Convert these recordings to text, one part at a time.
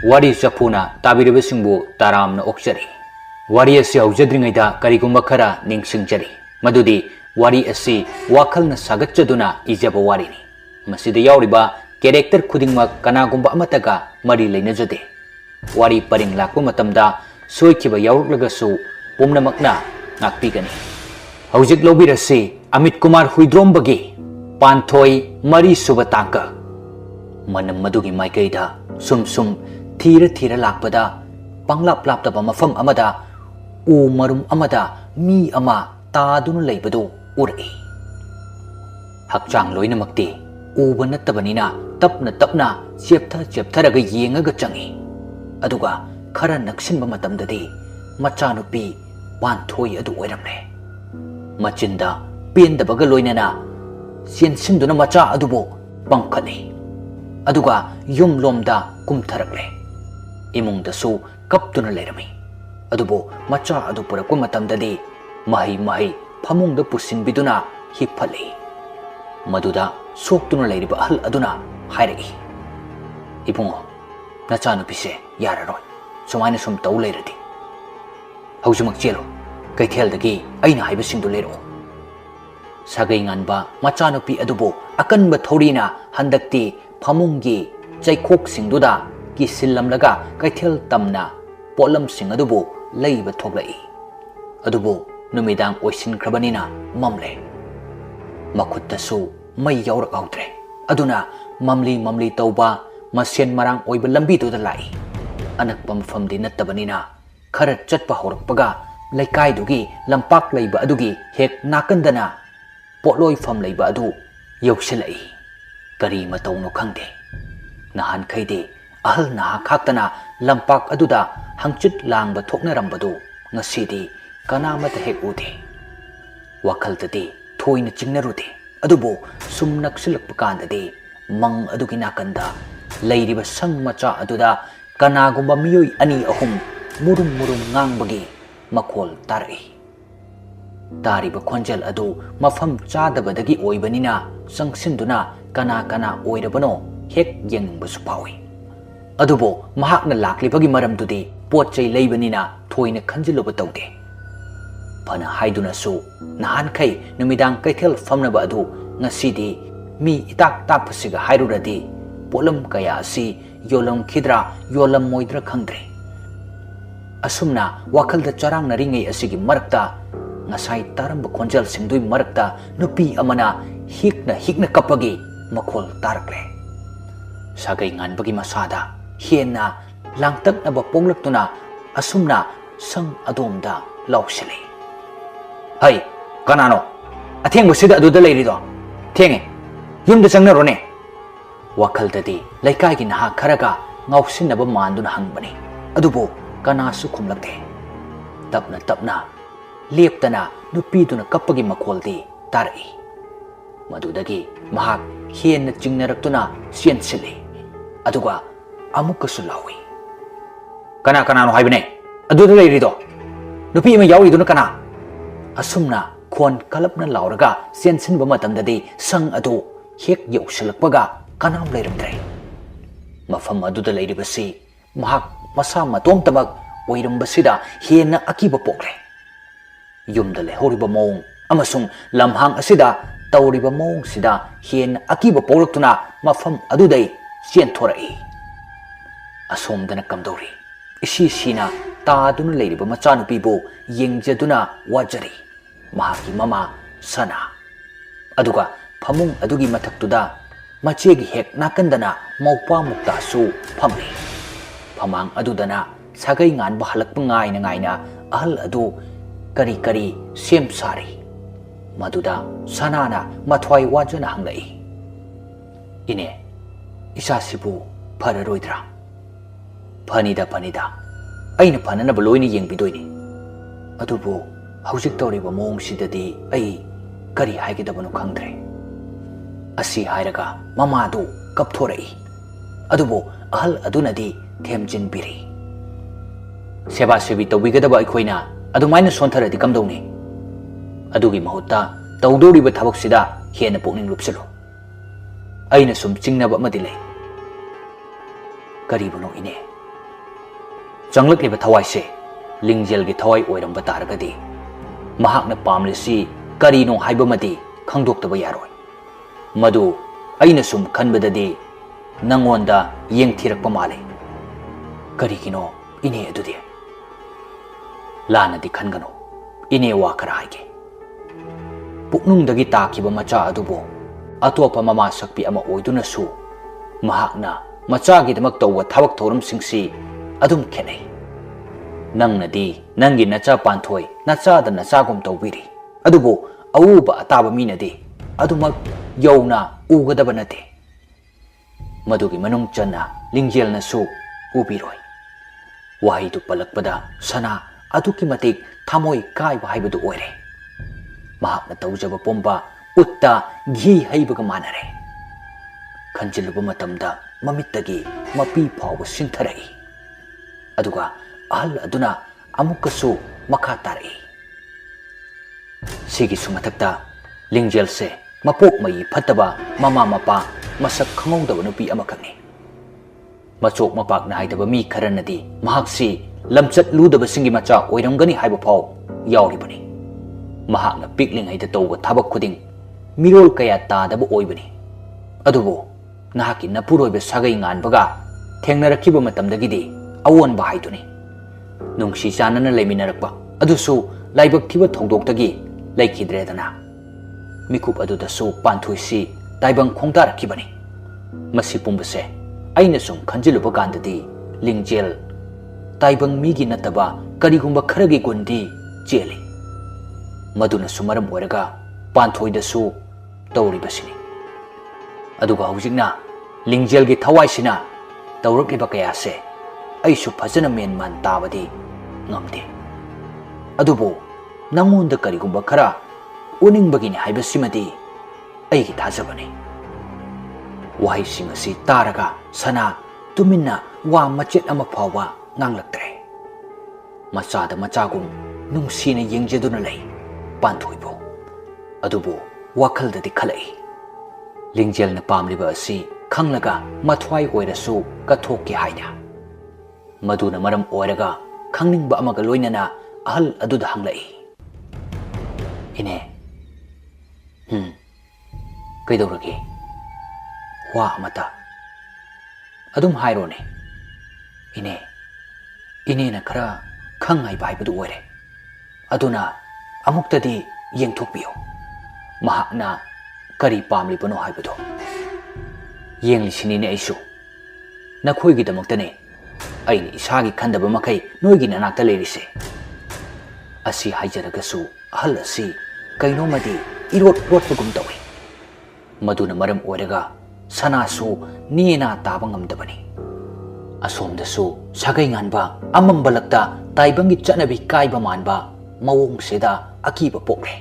Wari CHAPHUNA tabiraga taramna ookchari. Wari asi haujadringaida karigumba khara ningsingjari. Madudi wari asi wakalna sagatchaduna ijaba warini. Masida yauriba character khudingmak kanagumba amataga mari leinajade. Wari paring lakpa matamda soikiba yaurlagasu pumnamakna ngakpigani. Haujik lobirasi Amit Kumar Huidrombagi PANTHOI mari suba tangka. Manam madugi maikaida sum thira lakpada panglap laptaba mafam amada u marum amada mi ama taduna leibadu urai. Hakchang loinamakti uba nattabanina tapna cheptharaga yengaga changi. Aduga khara naksinba matamdadi machanupi PANTHOI adu oiramne. Machinda pendabaga loinana siensinduna macha adubo pangkhani. Aduga yum lomda kumtharakle. Imungdasu kaptuna leirami. Adubo macha adu purakwa matamdadi mahi phamungda pusinbiduna hiphali. Maduda soktuna leiriba ahal aduna hairagi. Ibungo nachanupise yararoi sumaina sum tau leiradi. Haujumak chelo kaitheldagi aina haibasingdu leiro. Sagai nganba machanupi adubo akanba thorina handakti phamungi chaikok singduda ki sillamlaga kaithel tamna polam sing adubo leiba thoklai. Adubo numidang oisinkhrabanina mamle. Makhuttasu mai yaurak autre. Aduna mamli tauba masien marang oiba lambiduda lai. Anakpa mafamdi nattabanina khara chatpa horakpaga laikaidugi lampak leiba adugi hek nakandana potloi fam leiba adu yausilai. Kari matauno khangde. Nahan khaide ahal na khaktana lampak aduda hangchit langba thoknarambadu ngasidi kanamata hek ude. Wakhaltadi thoina chingnarude. Adubo sum naksilakpa kandadi mang adugi nakanda leiriba sang macha aduda kanagumba miyoi ani ahum murum ngangbagi makhol tarai. Tariba khonjel adu mafam chadabadagi oibanina sangsinduna kana oirabano hek yengbasu pawi. Adubo mahakna laklibagi maramdudi potchai leibanina thoina khanjiluba taude. Phana haidunasu nahan khai numidang kaithel famnaba adu ngasidi mi itak takpasiga hairuradi polam kaya asi yolam khidra yolam moidra khangdre. Asumna wakhalda charang naringai asigi marakta ngasai taramba khonjal singdui marakta nupi amana hikna kapagi makhol tarakle. Sagai nganbagi masada hiena langtaknaba ponglaktuna asumna sang adomda lausili. Hai kanano athengbasida aduda leirido thenge yumda changnarone. Wakhaldadi laikai naha kharaga ngausinaba manduna hangbani. Adubo kanasu khumlakte. Tapna leptana nupiduna kappagi makholdi tarai. Madudagi mahak hiena chingnaраktuna siensili. Aduga amukasu lawi. Kanano haibane aduda leirido nupi ma yauriduna kana. Asumna khon kalapna lauraga siensinba matamdadi sang adu hek yausilakpaga kanam leiramdre. Mafam aduda leiribasi mahak masa matomtabag oirambasida hiena akiba pokle. Yumda lehoriba mong amasung lamhang asida tauriba mong sida hiena akiba poklatuna mafam adudai sientorai. Asomdana kamdori isi sina taduna leiriba machanupibu yengjaduna wajari mahaki mama sana. Aduga phamung adugi mathaktuda machegi hek nakandana maupa muktasu phamli. Phamang adudana sagai nganba halakpa ngaina ahal adu kari sem sari. Maduda sanana mathwai wajana hanglai. Ine isasibu phararoidra. Phanida aina phananaba loina yengbidoini. Adubu haujik tawriba mawngsidadi ai kari haigidabano khangdre. Asi hairaga mamadu kapthorai. Adubu ahal adunadi themjinbiri. Seba sebi tawbigadaba aikhoina adumaina sontharadi kamdawni. Adugi mahutta tawdoriba thabaksida hena pokning lupsalo. Aina sum chingnaba amadi lei. Karibano ine ꯆꯪꯂꯛꯂꯤꯕ ꯊꯋꯥꯏꯁꯦ ꯂꯤꯡꯖꯦꯜꯒꯤ ꯊꯋꯥꯏ ꯑꯣꯏꯔꯝꯕ ꯇꯥꯔꯒꯗꯤ ꯃꯍꯥꯛꯅ ꯄꯥꯝꯂꯤꯁꯤ ꯀꯔꯤꯅꯣ ꯍꯥꯏꯕꯃꯗꯤ ꯈꯪꯗꯣꯛꯇꯕ ꯌꯥꯔꯣꯏ꯫ ꯃꯗꯨ ꯑꯩꯅ ꯁꯨꯝ ꯈꯟꯕꯗꯗꯤ ꯅꯪꯉꯣꯟꯗ ꯌꯦꯡꯊꯤꯔꯛꯄ ꯃꯥꯜꯂꯤ꯫ ꯀꯔꯤꯒꯤꯅꯣ ꯏꯅꯦ ꯑꯗꯨꯗꯤ? ꯂꯥꯟꯅꯗꯤ ꯈꯟꯒꯅꯨ, ꯏꯅꯦ ꯋꯥ ꯈꯔ ꯍꯥꯏꯒꯦ꯫ ꯄꯨꯛꯅꯨꯡꯗꯒꯤ ꯇꯥꯈꯤꯕ ꯃꯆꯥ ꯑꯗꯨꯕꯨ ꯑꯇꯣꯞꯄ ꯃꯃꯥ ꯁꯛꯄꯤ ꯑꯃ ꯑꯣꯏꯗꯨꯅꯁꯨ ꯃꯍꯥꯛꯅ ꯃꯆꯥꯒꯤꯗꯃꯛ ꯇꯧꯕ ꯊꯕꯛ ꯊꯧꯔꯝꯁꯤꯡꯁꯤ ꯑꯗꯨꯝ ꯈꯦꯠꯅꯩ꯫ ꯅꯪꯅꯗꯤ ꯅꯪꯒꯤ ꯅꯆꯥ ꯄꯥꯟꯊꯣꯏ ꯅꯆꯥꯗ ꯅꯆꯥꯒꯨꯝ ꯇꯧꯕꯤꯔꯤ, ꯑꯗꯨꯕꯨ ꯑꯎꯕ ꯑꯇꯥꯕ ꯃꯤꯅꯗꯤ ꯑꯗꯨꯃꯛ ꯌꯧꯅ ꯎꯒꯗꯕ ꯅꯠꯇꯦ꯫ ꯃꯗꯨꯒꯤ ꯃꯅꯨꯡ ꯆꯟꯅ ꯂꯤꯡꯖꯦꯜꯅꯁꯨ ꯎꯕꯤꯔꯣꯏ꯫ ꯋꯥꯍꯩꯗꯨ ꯄꯜꯂꯛꯄꯗ ꯁꯅꯥ ꯑꯗꯨꯛꯀꯤ ꯃꯇꯤꯛ ꯊꯃꯣꯏ ꯀꯥꯏꯕ ꯍꯥꯏꯕꯗꯨ ꯑꯣꯏꯔꯦ꯫ ꯃꯍꯥꯛꯅ ꯇꯧꯖꯕ ꯄꯨꯝꯕ ꯎꯠꯇ ꯘꯤ ꯍꯩꯕꯒ ꯃꯥꯟꯅꯔꯦ꯫ ꯈꯟꯖꯤꯜꯂꯨꯕ ꯃꯇꯝꯗ ꯃꯃꯤꯠꯇꯒꯤ ꯃꯄꯤ ꯐꯥꯎꯕ ꯁꯤꯡꯊꯔꯛꯏ꯫ ꯑꯗꯨꯒ ꯑꯍꯜ ꯑꯗꯨꯅ ꯑꯃꯨꯛꯀꯁꯨ ꯃꯈꯥ ꯇꯥꯔꯛꯏ꯫ ꯁꯤꯒꯤꯁꯨ ꯃꯊꯛꯇ ꯂꯤꯡꯖꯦꯜꯁꯦ ꯃꯄꯣꯛ ꯃꯩ ꯐꯠꯇꯕ ꯃꯃꯥ ꯃꯄꯥ ꯃꯁꯛ ꯈꯪꯍꯧꯗꯕ ꯅꯨꯄꯤ ꯑꯃꯈꯛꯅꯤ꯫ ꯃꯆꯣꯛ ꯃꯄꯥꯛ ꯅꯥꯏꯗꯕ ꯃꯤ ꯈꯔꯅꯗꯤ ꯃꯍꯥꯛꯁꯤ ꯂꯝꯆꯠ ꯂꯨꯗꯕꯁꯤꯡꯒꯤ ꯃꯆꯥ ꯑꯣꯏꯔꯝꯒꯅꯤ ꯍꯥꯏꯕ ꯐꯥꯎ ꯌꯥꯎꯔꯤꯕꯅꯤ꯫ ꯃꯍꯥꯛꯅ ꯄꯤꯛꯂꯤꯉꯩꯗ ꯇꯧꯕ ꯊꯕꯛ ꯈꯨꯗꯤꯡ ꯃꯤꯔꯣꯜ ꯀꯌꯥ ꯇꯥꯗꯕ ꯑꯣꯏꯕꯅꯤ꯫ ꯑꯗꯨꯕꯨ ꯅꯍꯥꯛꯀꯤ ꯅꯄꯨꯔꯣꯏꯕ ꯁꯥꯒꯩ ꯉꯥꯟꯕꯒ ꯊꯦꯡꯅꯔꯛꯈꯤꯕ ꯃꯇꯝꯗꯒꯤꯗꯤ ꯑꯑꯣꯟꯕ ꯍꯥꯏꯗꯨꯅꯤ꯫ ꯅꯨꯡꯁꯤ ꯆꯥꯟꯅꯅ ꯂꯩꯃꯤꯟꯅꯔꯛꯄ ꯑꯗꯨꯁꯨ ꯂꯥꯏꯕꯛ ꯊꯤꯕ ꯊꯧꯗꯣꯛꯇꯒꯤ ꯂꯩꯈꯤꯗ꯭ꯔꯦꯗꯅ꯫ ꯃꯤꯀꯨꯞ ꯑꯗꯨꯗꯁꯨ ꯄꯥꯟꯊꯣꯏꯁꯤ ꯇꯥꯏꯕꯪ ꯈꯣꯡꯗꯥꯔꯛꯈꯤꯕꯅꯤ꯫ ꯃꯁꯤ ꯄꯨꯝꯕꯁꯦ ꯑꯩꯅ ꯁꯨꯝ ꯈꯟꯖꯤꯜꯂꯨꯕ ꯀꯥꯟꯗꯗꯤ ꯂꯤꯡꯖꯦꯜ ꯇꯥꯏꯕꯪ ꯃꯤꯒꯤ ꯅꯠꯇꯕ ꯀꯔꯤꯒꯨꯝꯕ ꯈꯔꯒꯤ ꯒꯨꯟꯗꯤ ꯆꯦꯜꯂꯤ꯫ ꯃꯗꯨꯅꯁꯨ ꯃꯔꯝ ꯑꯣꯏꯔꯒ ꯄꯥꯟꯊꯣꯏꯗꯁꯨ ꯇꯧꯔꯤꯕꯁꯤꯅꯤ꯫ ꯑꯗꯨꯒ ꯍꯧꯖꯤꯛꯅ ꯂꯤꯡꯖꯦꯜꯒꯤ ꯊꯋꯥꯏꯁꯤꯅ ꯇꯧꯔꯛꯂꯤꯕ ꯀꯌꯥꯁꯦ ꯑꯩꯁꯨ ꯐꯖꯅ ꯃꯦꯟꯃꯥꯟ ꯇꯥꯕꯗꯤ ꯉꯝꯗꯦ꯫ ꯑꯗꯨꯕꯨ ꯅꯪꯉꯣꯟꯗ ꯀꯔꯤꯒꯨꯝꯕ ꯈꯔ ꯎꯅꯤꯡꯕꯒꯤꯅꯤ ꯍꯥꯏꯕꯁꯤꯃꯗꯤ ꯑꯩꯒꯤ ꯊꯥꯖꯕꯅꯤ꯫ ꯋꯥꯍꯩꯁꯤꯡ ꯑꯁꯤ ꯇꯥꯔꯒ ꯁꯅꯥ ꯇꯨꯃꯤꯟꯅ ꯋꯥ ꯃꯆꯦꯠ ꯑꯃ ꯐꯥꯎꯕ ꯉꯥꯡꯂꯛꯇ꯭ꯔꯦ꯫ ꯃꯆꯥꯗ ꯃꯆꯥꯒꯨꯝ ꯅꯨꯡꯁꯤꯅ ꯌꯦꯡꯖꯗꯨꯅ ꯂꯩ ꯄꯥꯟꯊꯣꯏꯕꯨ꯫ ꯑꯗꯨꯕꯨ ꯋꯥꯈꯜꯗꯗꯤ ꯈꯜꯂꯛꯏ, ꯂꯤꯡꯖꯦꯜꯅ ꯄꯥꯝꯂꯤꯕ ꯑꯁꯤ ꯈꯪꯂꯒ ꯃꯊ꯭ꯋꯥꯏ ꯑꯣꯏꯔꯁꯨ ꯀꯠꯊꯣꯛꯀꯦ ꯍꯥꯏꯅ꯫ ꯃꯗꯨꯅ ꯃꯔꯝ ꯑꯣꯏꯔꯒ ꯈꯪꯅꯤꯡꯕ ꯑꯃꯒ ꯂꯣꯏꯅꯅ ꯑꯍꯜ ꯑꯗꯨꯗ ꯍꯪꯂꯛꯏ, ꯏꯅꯦ, ꯀꯩꯗꯧꯔꯒꯦ? ꯋꯥ ꯑꯃꯇ ꯑꯗꯨꯝ ꯍꯥꯏꯔꯣꯅꯦ ꯏꯅꯦ꯫ ꯏꯅꯦꯅ ꯈꯔ ꯈꯪ ꯍꯩꯕ ꯍꯥꯏꯕꯗꯨ ꯑꯣꯏꯔꯦ꯫ ꯑꯗꯨꯅ ꯑꯃꯨꯛꯇꯗꯤ ꯌꯦꯡꯊꯣꯛꯄꯤꯌꯨ, ꯃꯍꯥꯛꯅ ꯀꯔꯤ ꯄꯥꯝꯂꯤꯕꯅꯣ ꯍꯥꯏꯕꯗꯣ꯫ ꯌꯦꯡꯂꯤꯁꯤꯅꯤꯅꯦ ꯑꯩꯁꯨ, ꯅꯈꯣꯏꯒꯤꯗꯃꯛꯇꯅꯦ ꯑꯩꯅ ꯏꯁꯥꯒꯤ ꯈꯟꯗꯕ ꯃꯈꯩ ꯅꯣꯏꯒꯤ ꯅꯅꯥꯛꯇ ꯂꯩꯔꯤꯁꯦ꯫ ꯑꯁꯤ ꯍꯥꯏꯖꯔꯒꯁꯨ ꯑꯍꯜ ꯑꯁꯤ ꯀꯩꯅꯣꯃꯗꯤ ꯏꯔꯣꯠ ꯂꯣꯠꯄꯒꯨꯝ ꯇꯧꯏ꯫ ꯃꯗꯨꯅ ꯃꯔꯝ ꯑꯣꯏꯔꯒ ꯁꯅꯥꯁꯨ ꯅꯦꯅꯥ ꯇꯥꯕ ꯉꯝꯗꯕꯅꯤ꯫ ꯑꯁꯣꯝꯗꯁꯨ ꯁꯥꯒꯩ ꯉꯥꯟꯕ ꯑꯃꯝꯕꯂꯛꯇ ꯇꯥꯏꯕꯪꯒꯤ ꯆꯠꯅꯕꯤ ꯀꯥꯏꯕ ꯃꯥꯟꯕ ꯃꯑꯣꯡꯁꯤꯗ ꯑꯀꯤꯕ ꯄꯣꯛꯂꯦ꯫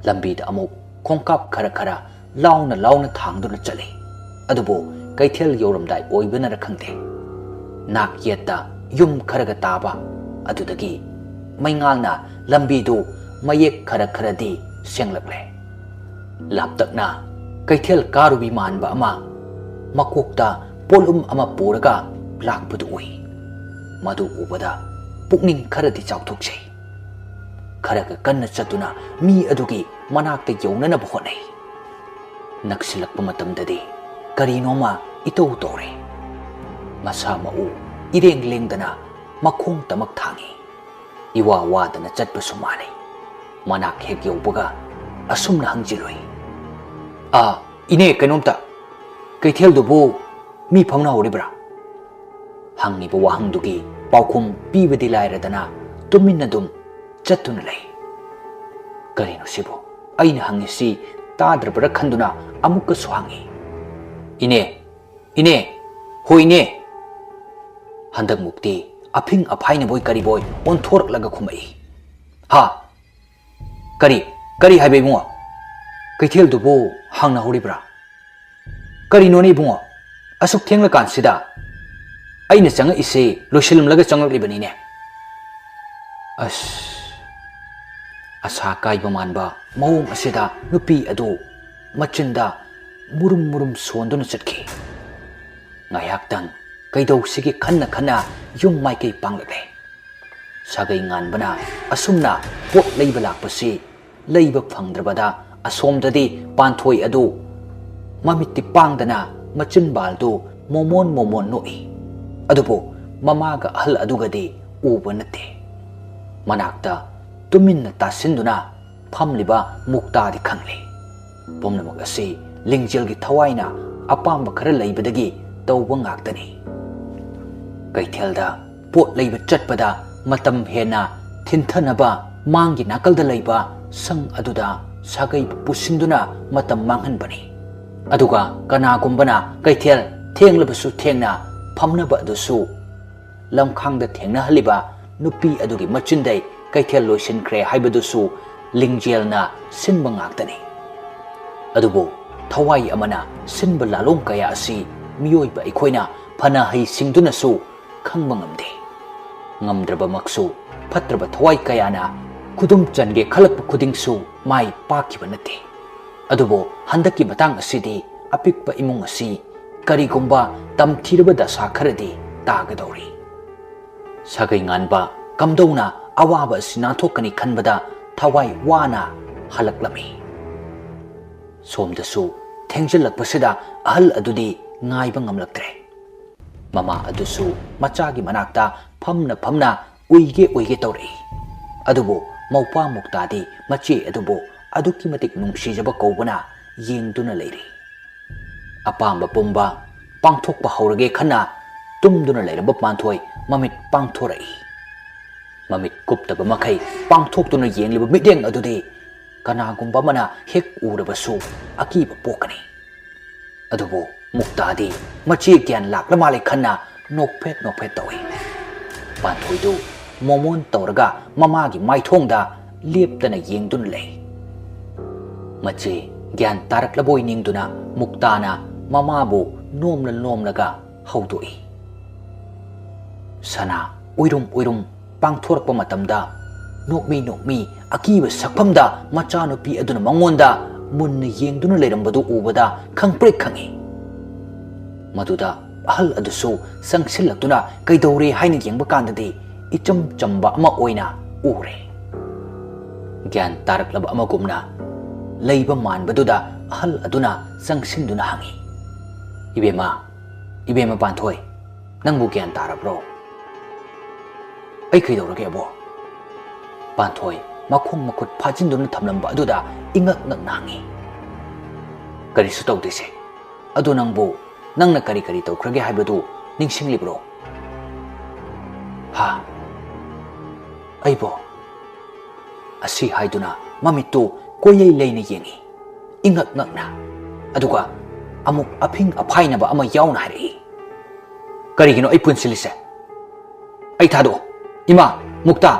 ꯂꯝꯕꯤꯗ ꯑꯃꯨꯛ ꯈꯣꯡꯀꯥꯞ ꯈꯔ ꯈꯔ ꯂꯥꯎꯅ ꯂꯥꯎꯅ ꯊꯥꯡꯗꯨꯅ ꯆꯠꯂꯤ꯫ ꯑꯗꯨꯕꯨ ꯀꯩꯊꯦꯜ ꯌꯧꯔꯝꯗꯥꯏ ꯑꯣꯏꯕꯅꯔ ꯈꯪꯗꯦ, ꯅꯥꯛ ꯌꯦꯠꯇ ꯌꯨꯝ ꯈꯔꯒ ꯇꯥꯕ ꯑꯗꯨꯗꯒꯤ ꯃꯩꯉꯥꯜꯅ ꯂꯝꯕꯤꯗꯨ ꯃꯌꯦꯛ ꯈꯔ ꯈꯔꯗꯤ ꯁꯦꯡꯂꯛꯂꯦ꯫ ꯂꯥꯞꯇꯛꯅ ꯀꯩꯊꯦꯜ ꯀꯥꯔꯨꯕꯤ ꯃꯥꯟꯕ ꯑꯃ ꯃꯀꯣꯛꯇ ꯄꯣꯠꯂꯨꯝ ꯑꯃ ꯄꯨꯔꯒ ꯂꯥꯛꯄꯗꯨ ꯎꯏ꯫ ꯃꯗꯨ ꯎꯕꯗ ꯄꯨꯛꯅꯤꯡ ꯈꯔꯗꯤ ꯆꯥꯎꯊꯣꯛꯆꯩ꯫ ꯈꯔꯒ ꯀꯟꯅ ꯆꯠꯇꯨꯅ ꯃꯤ ꯑꯗꯨꯒꯤ ꯃꯅꯥꯛꯇ ꯌꯧꯅꯅꯕ ꯍꯣꯠꯅꯩ꯫ ꯅꯛꯁꯤꯜꯂꯛꯄ ꯃꯇꯝꯗꯗꯤ ꯀꯔꯤꯅꯣꯃ ꯏꯇꯧ ꯇꯧꯔꯦ꯫ ꯃꯁꯥ ꯃꯎ ꯏꯔꯦꯡ ꯂꯦꯡꯗꯅ ꯃꯈꯣꯡ ꯇꯃꯛ ꯊꯥꯡꯏ꯫ ꯏꯋꯥ ꯋꯥꯗꯅ ꯆꯠꯄꯁꯨ ꯃꯥꯜꯂꯤ꯫ ꯃꯅꯥꯛ ꯍꯦꯛ ꯌꯧꯕꯒ ꯑꯁꯨꯝꯅ ꯍꯪꯖꯤꯜꯂꯨꯏ, ꯏꯅꯦ, ꯀꯩꯅꯣꯝꯇ, ꯀꯩꯊꯦꯜꯗꯨꯕꯨ ꯃꯤ ꯐꯥꯎꯅꯍꯧꯔꯤꯕ꯭ꯔꯥ? ꯍꯪꯉꯤꯕ ꯋꯥꯍꯪꯗꯨꯒꯤ ꯄꯥꯎꯈꯨꯝ ꯄꯤꯕꯗꯤ ꯂꯥꯏꯔꯗꯅ ꯇꯨꯃꯤꯟꯅ ꯑꯗꯨꯝ ꯆꯠꯇꯨꯅ ꯂꯩ꯫ ꯀꯔꯤꯅꯣ ꯁꯤꯕꯨ? ꯑꯩꯅ ꯍꯪꯉꯤꯁꯤ ꯇꯥꯗ꯭ꯔꯕ꯭ꯔꯥ ꯈꯟꯗꯨꯅ ꯑꯃꯨꯛꯀꯁꯨ ꯍꯪꯉꯤ, ꯏꯅꯦ, ꯏꯅꯦ, ꯍꯣ ꯏꯅꯦ꯫ ꯍꯟꯗꯛꯃꯨꯛꯇꯤ ꯑꯐꯤꯡ ꯑꯐꯥꯏꯅꯕꯣꯏ ꯀꯔꯤꯕꯣꯏ ꯑꯣꯟꯊꯣꯔꯛꯂꯒ ꯈꯨꯝꯃꯛꯏ, ꯀꯔꯤ ꯍꯥꯏꯕ ꯏꯕꯨꯡꯉꯣ? ꯀꯩꯊꯦꯜꯗꯨꯕꯨ ꯍꯥꯡꯅꯍꯧꯔꯤꯕ꯭ꯔꯥ? ꯀꯔꯤꯅꯣꯅꯦ ꯏꯕꯨꯡꯉꯣ, ꯑꯁꯨꯛ ꯊꯦꯡꯂꯀꯥꯟꯁꯤꯗ? ꯑꯩꯅ ꯆꯪꯉꯛꯏꯁꯦ ꯂꯣꯏꯁꯤꯜꯂꯝꯂꯒ ꯆꯪꯂꯛꯂꯤꯕꯅꯤꯅꯦ꯫ ꯑꯁꯥ ꯀꯥꯏꯕ ꯃꯥꯟꯕ ꯃꯑꯣꯡ ꯑꯁꯤꯗ ꯅꯨꯄꯤ ꯑꯗꯨ ꯃꯆꯤꯟꯗ ꯃꯨꯔꯨꯝ ꯃꯨꯔꯨꯝ ꯁꯣꯟꯗꯨꯅ ꯆꯠꯈꯤ꯫ ꯉꯥꯏꯍꯥꯛꯇꯪ ꯀꯩꯗꯧꯁꯤꯒꯦ ꯈꯟꯅ ꯈꯟꯅ ꯌꯨꯝ ꯃꯥꯏꯀꯩ ꯄꯥꯡꯂꯛꯂꯦ ꯁꯥꯒꯩ ꯉꯥꯟꯕꯅ ꯑꯁꯨꯝꯅ ꯄꯣꯠ ꯂꯩꯕ ꯂꯥꯛꯄꯁꯤ ꯂꯩꯕ ꯐꯪꯗ꯭ꯔꯕꯗ ꯑꯁꯣꯝꯗꯗꯤ ꯄꯥꯟꯊꯣꯏ ꯑꯗꯨ ꯃꯃꯤꯠꯇꯤ ꯄꯥꯡꯗꯅ ꯃꯆꯤꯟꯕꯥꯜꯗꯨ ꯃꯣꯃꯣꯟ ꯃꯣꯃꯣꯟ ꯅꯣꯛꯏ ꯑꯗꯨꯕꯨ ꯃꯃꯥꯒ ꯑꯍꯜ ꯑꯗꯨꯒꯗꯤ ꯎꯕ ꯅꯠꯇꯦ ꯃꯅꯥꯛꯇ ꯇꯨꯃꯤꯟꯅ ꯇꯥꯁꯤꯟꯗꯨꯅ ꯐꯝꯂꯤꯕ ꯃꯨꯛꯇꯥꯗꯤ ꯈꯪꯂꯦ ꯄꯨꯝꯅꯃꯛ ꯑꯁꯤ ꯂꯤꯡꯖꯦꯜꯒꯤ ꯊꯋꯥꯏꯅ ꯑꯄꯥꯝꯕ ꯈꯔ ꯂꯩꯕꯗꯒꯤ ꯇꯧꯕ ꯉꯥꯛꯇꯅꯤ ꯀꯩꯊꯦꯜꯗ ꯄꯣꯠ ꯂꯩꯕ ꯆꯠꯄꯗ ꯃꯇꯝ ꯍꯦꯟꯅ ꯊꯤꯟꯊꯅꯕ ꯃꯥꯡꯒꯤ ꯅꯥꯀꯜꯗ ꯂꯩꯕ ꯁꯪ ꯑꯗꯨꯗ ꯁꯥꯒꯩꯕꯨ ꯄꯨꯁꯤꯟꯗꯨꯅ ꯃꯇꯝ ꯃꯥꯡꯍꯟꯕꯅꯤ ꯑꯗꯨꯒ ꯀꯅꯥꯒꯨꯝꯕꯅ ꯀꯩꯊꯦꯜ ꯊꯦꯡꯂꯕꯁꯨ ꯊꯦꯡꯅ ꯐꯝꯅꯕ ꯑꯗꯨꯁꯨ ꯂꯝꯈꯥꯡꯗ ꯊꯦꯡꯅꯍꯜꯂꯤꯕ ꯅꯨꯄꯤ ꯑꯗꯨꯒꯤ ꯃꯆꯤꯟꯗꯩ ꯀꯩꯊꯦꯜ ꯂꯣꯏꯁꯤꯟꯈ꯭ꯔꯦ ꯍꯥꯏꯕꯗꯨꯁꯨ ꯂꯤꯡꯖꯦꯜꯅ ꯁꯤꯟꯕ ꯉꯥꯛꯇꯅꯤ ꯑꯗꯨꯕꯨ ꯊꯋꯥꯏ ꯑꯃꯅ ꯁꯤꯟꯕ ꯂꯥꯂꯣꯡ ꯀꯌꯥ ꯑꯁꯤ ꯃꯤꯑꯣꯏꯕ ꯑꯩꯈꯣꯏꯅ ꯐꯅ ꯍꯩꯁꯤꯡꯗꯨꯅꯁꯨ ꯈꯪꯕ ꯉꯝꯗꯦ ꯉꯝꯗ꯭ꯔꯕꯃꯛꯁꯨ ꯐꯠꯇ꯭ꯔꯕ ꯊꯋꯥꯏ ꯀꯌꯥꯅ ꯈꯨꯗꯨꯝ ꯆꯟꯒꯦ ꯈꯜꯂꯛꯄ ꯈꯨꯗꯤꯡꯁꯨ ꯃꯥꯏ ꯄꯥꯛꯈꯤꯕ ꯅꯠꯇꯦ ꯑꯗꯨꯕꯨ ꯍꯟꯗꯛꯀꯤ ꯃꯇꯥꯡ ꯑꯁꯤꯗꯤ ꯑꯄꯤꯛꯄ ꯏꯃꯨꯡ ꯑꯁꯤ ꯀꯔꯤꯒꯨꯝꯕ ꯇꯝꯊꯤꯔꯕ ꯗꯁꯥ ꯈꯔꯗꯤ ꯇꯥꯒꯗꯧꯔꯤ ꯁꯥꯒꯩ ꯉꯥꯟꯕ ꯀꯝꯗꯧꯅ ꯑꯋꯥꯕ ꯑꯁꯤ ꯅꯥꯟꯊꯣꯛꯀꯅꯤ ꯈꯟꯕꯗ ꯊꯋꯥꯏ ꯋꯥꯅ ꯍꯜꯂꯛꯂꯝꯃꯤ ꯁꯣꯝꯗꯁꯨ ꯊꯦꯡꯖꯤꯜꯂꯛꯄꯁꯤꯗ ꯑꯍꯜ ꯑꯗꯨꯗꯤ ꯉꯥꯏꯕ ꯉꯝꯂꯛꯇ꯭ꯔꯦ ꯃꯃꯥ ꯑꯗꯨꯁꯨ ꯃꯆꯥꯒꯤ ꯃꯅꯥꯛꯇ ꯐꯝꯅ ꯐꯝꯅ ꯎꯏꯒꯦ ꯇꯧꯔꯛꯏ ꯑꯗꯨꯕꯨ ꯃꯧꯄꯥ ꯃꯨꯛꯇꯥꯗꯤ ꯃꯆꯦ ꯑꯗꯨꯕꯨ ꯑꯗꯨꯛꯀꯤ ꯃꯇꯤꯛ ꯅꯨꯡꯁꯤꯖꯕ ꯀꯧꯕꯅ ꯌꯦꯡꯗꯨꯅ ꯂꯩꯔꯤ ꯑꯄꯥꯝꯕ ꯄꯨꯝꯕ ꯄꯥꯡꯊꯣꯛꯄ ꯍꯧꯔꯒꯦ ꯈꯟꯅ ꯇꯨꯝꯗꯨꯅ ꯂꯩꯔꯕ ꯄꯥꯟꯊꯣꯏ ꯃꯃꯤꯠ ꯄꯥꯡꯊꯣꯔꯛꯏ ꯃꯃꯤꯠ ꯀꯨꯞꯇꯕ ꯃꯈꯩ ꯄꯥꯡꯊꯣꯛꯇꯨꯅ ꯌꯦꯡꯂꯤꯕ ꯃꯤꯠꯌꯦꯡ ꯑꯗꯨꯗꯤ ꯀꯅꯥꯒꯨꯝꯕ ꯑꯃꯅ ꯍꯦꯛ ꯎꯔꯕꯁꯨ ꯑꯀꯤꯕ ꯄꯣꯛꯀꯅꯤ ꯑꯗꯨꯕꯨ ꯃꯨꯛꯇꯥꯗꯤ ꯃꯆꯦ ꯒ꯭ꯌꯥꯟ ꯂꯥꯛꯂ ꯃꯥꯜꯂꯦ ꯈꯟꯅ ꯅꯣꯛꯐꯦꯠ ꯇꯧꯏ ꯄꯥꯟꯊꯣꯏꯗꯨ ꯃꯣꯃꯣꯟ ꯇꯧꯔꯒ ꯃꯃꯥꯒꯤ ꯃꯥꯏꯊꯣꯡꯗ ꯂꯦꯞꯇꯅ ꯌꯦꯡꯗꯨꯅ ꯂꯩ ꯃꯆꯦ ꯒ꯭ꯌꯥꯟ ꯇꯥꯔꯛꯂꯕꯣꯏ ꯅꯤꯡꯗꯨꯅ ꯃꯨꯛꯇꯥꯅ ꯃꯃꯥꯕꯨ ꯅꯣꯝꯂꯒ ꯍꯧꯗꯣꯛꯏ ꯁꯅꯥ ꯎꯏꯔꯨꯝ ꯄꯥꯡꯊꯣꯔꯛꯄ ꯃꯇꯝꯗ ꯅꯣꯛꯃꯤ ꯑꯀꯤꯕ ꯁꯛꯐꯝꯗ ꯃꯆꯥꯅꯨꯄꯤ ꯑꯗꯨꯅ ꯃꯉꯣꯟꯗ ꯃꯨꯟꯅ ꯌꯦꯡꯗꯨꯅ ꯂꯩꯔꯝꯕꯗꯨ ꯎꯕꯗ ꯈꯪꯄ꯭ꯔꯦꯛ ꯈꯪꯏ ꯃꯗꯨꯗ ꯑꯍꯜ ꯑꯗꯨꯁꯨ ꯆꯪꯁꯤꯜꯂꯛꯇꯨꯅ ꯀꯩꯗꯧꯔꯦ ꯍꯥꯏꯅ ꯌꯦꯡꯕ ꯀꯥꯟꯗꯗꯤ ꯏꯆꯝ ꯆꯝꯕ ꯑꯃ ꯑꯣꯏꯅ ꯎꯔꯦ ꯒ꯭ꯌꯥꯟ ꯇꯥꯔꯛꯂꯕ ꯑꯃꯒꯨꯝꯅ ꯂꯩꯕ ꯃꯥꯟꯕꯗꯨꯗ ꯑꯍꯜ ꯑꯗꯨꯅ ꯆꯪꯁꯤꯟꯗꯨꯅ ꯍꯪꯏ ꯏꯕꯦꯝꯃ ꯄꯥꯟꯊꯣꯏ ꯅꯪꯕꯨ ꯒ꯭ꯌꯥꯟ ꯇꯥꯔꯕ꯭ꯔꯣ ꯑꯩ ꯀꯩꯗꯧꯔꯒꯦ ꯑꯕꯣ ꯄꯥꯟꯊꯣꯏ ꯃꯈꯣꯡ ꯃꯈꯨꯠ ꯐꯥꯖꯤꯟꯗꯨꯅ ꯊꯝꯂꯝꯕ ꯑꯗꯨꯗ ꯏꯉꯛ ꯍꯪꯏ ꯀꯔꯤꯁꯨ ꯇꯧꯗꯦꯁꯦ ꯑꯗꯨ ꯅꯪꯅ ꯀꯔꯤ ꯇꯧꯈ꯭ꯔꯒꯦ ꯍꯥꯏꯕꯗꯨ ꯅꯤꯡꯁꯤꯡꯂꯤꯕ꯭ꯔꯣ ꯍꯥ ꯑꯩꯕꯣ ꯑꯁꯤ ꯍꯥꯏꯗꯨꯅ ꯃꯃꯤꯠꯇꯨ ꯀꯣꯏꯂꯩ ꯂꯩꯅ ꯌꯦꯡꯏ ꯏꯉꯛꯅ ꯑꯗꯨꯒ ꯑꯃꯨꯛ ꯑꯐꯤꯡ ꯑꯐꯥꯏꯅꯕ ꯑꯃ ꯌꯥꯎꯅ ꯍꯥꯏꯔꯛꯏ ꯀꯔꯤꯒꯤꯅꯣ ꯑꯩ ꯄꯨꯟꯁꯤꯜꯂꯤꯁꯦ ꯑꯩ ꯊꯥꯗꯣꯛꯑꯣ ꯏꯃꯥ ꯃꯨꯛꯇꯥ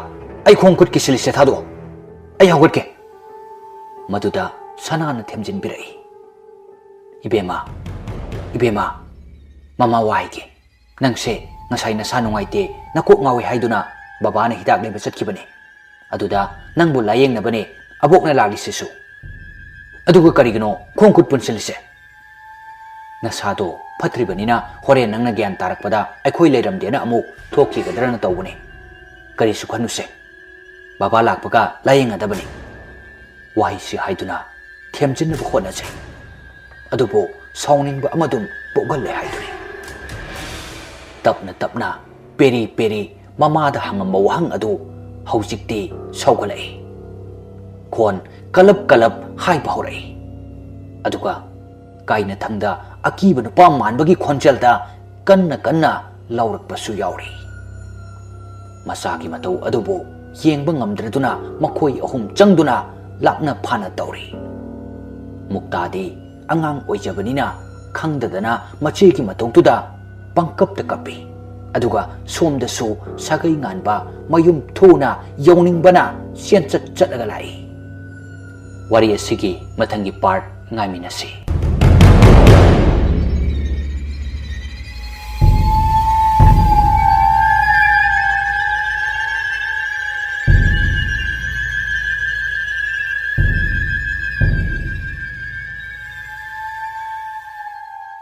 ꯑꯩ ꯈꯣꯡ ꯈꯨꯠ ꯀꯤꯁꯤꯜꯂꯤꯁꯦ ꯊꯥꯗꯣꯛꯑꯣ ꯑꯩ ꯍꯧꯒꯠꯀꯦ ꯃꯗꯨꯗ ꯁꯅꯥꯅ ꯊꯦꯝꯖꯤꯟꯕꯤꯔꯛꯏ ꯏꯕꯦꯝꯃ ꯃꯃꯥ ꯋꯥꯏꯒꯦ ꯅꯪꯁꯦ ꯉꯁꯥꯏ ꯅꯁꯥ ꯅꯨꯡꯉꯥꯏꯇꯦ ꯅꯀꯣꯛ ꯉꯥꯎꯏ ꯍꯥꯏꯗꯨꯅ ꯕꯕꯥꯅ ꯍꯤꯗꯥꯛ ꯂꯩꯕ ꯆꯠꯈꯤꯕꯅꯦ ꯑꯗꯨꯗ ꯅꯪꯕꯨ ꯂꯥꯌꯦꯡꯅꯕꯅꯦ ꯑꯕꯣꯛꯅ ꯂꯥꯛꯂꯤꯁꯤꯁꯨ ꯑꯗꯨꯒ ꯀꯔꯤꯒꯤꯅꯣ ꯈꯣꯡ ꯈꯨꯠ ꯄꯨꯟꯁꯤꯜꯂꯤꯁꯦ ꯅꯁꯥꯗꯣ ꯐꯠꯇ꯭ꯔꯤꯕꯅꯤꯅ ꯍꯣꯔꯦꯟ ꯅꯪꯅ ꯒ꯭ꯌꯥꯟ ꯇꯥꯔꯛꯄꯗ ꯑꯩꯈꯣꯏ ꯂꯩꯔꯝꯗꯦꯅ ꯑꯃꯨꯛ ꯊꯣꯛꯈꯤꯒꯗ꯭ꯔꯅ ꯇꯧꯕꯅꯦ ꯀꯔꯤꯁꯨ ꯈꯟꯅꯨꯁꯦ ꯕꯕꯥ ꯂꯥꯛꯄꯒ ꯂꯥꯌꯦꯡꯒꯗꯕꯅꯤ ꯋꯥꯍꯩꯁꯤ ꯍꯥꯏꯗꯨꯅ ꯊꯦꯝꯖꯤꯟꯅꯕ ꯍꯣꯠꯅꯖꯩ ꯑꯗꯨꯕꯨ ꯁꯥꯎꯅꯤꯡꯕ ꯑꯃꯗꯨꯝ ꯄꯣꯛꯍꯜꯂꯦ ꯍꯥꯏꯗꯨꯅꯤ ꯇꯞꯅ ꯄꯦꯔꯤ ꯃꯃꯥꯗ ꯍꯪꯉꯝꯕ ꯋꯥꯍꯪ ꯑꯗꯨ ꯍꯧꯖꯤꯛꯇꯤ ꯁꯧꯒꯠꯂꯛꯏ ꯈꯣꯟ ꯀꯂꯞ ꯍꯥꯏꯕ ꯍꯧꯔꯛꯏ ꯑꯗꯨꯒ ꯀꯥꯏꯅꯊꯪꯗ ꯑꯀꯤꯕ ꯅꯨꯄꯥ ꯃꯥꯟꯕꯒꯤ ꯈꯣꯟꯖꯦꯜꯗ ꯀꯟꯅ ꯂꯥꯎꯔꯛꯄꯁꯨ ꯌꯥꯎꯔꯤ ꯃꯆꯥꯒꯤ ꯃꯇꯧ ꯑꯗꯨꯕꯨ ꯌꯦꯡꯕ ꯉꯝꯗ꯭ꯔꯗꯨꯅ ꯃꯈꯣꯏ ꯑꯍꯨꯝ ꯆꯪꯗꯨꯅ ꯂꯥꯛꯅ ꯐꯥꯅ ꯇꯧꯔꯤ ꯃꯨꯛꯇꯥꯗꯤ ꯑꯉꯥꯡ ꯑꯣꯏꯖꯕꯅꯤꯅ ꯈꯪꯗꯗꯅ ꯃꯆꯦꯒꯤ ꯃꯇꯧꯗꯨꯗ ꯄꯪꯀꯞꯇ ꯀꯞꯄꯤ ꯑꯗꯨꯒ ꯁꯣꯝꯗꯁꯨ ꯁꯥꯒꯩ ꯉꯥꯟꯕ ꯃꯌꯨꯝ ꯊꯨꯅ ꯌꯧꯅꯤꯡꯕꯅ ꯆꯠꯂꯒ ꯂꯥꯛꯏ ꯋꯥꯔꯤ ꯑꯁꯤꯒꯤ ꯃꯊꯪꯒꯤ ꯄꯥꯔꯠ ꯉꯥꯏꯃꯤꯟꯅꯁꯤ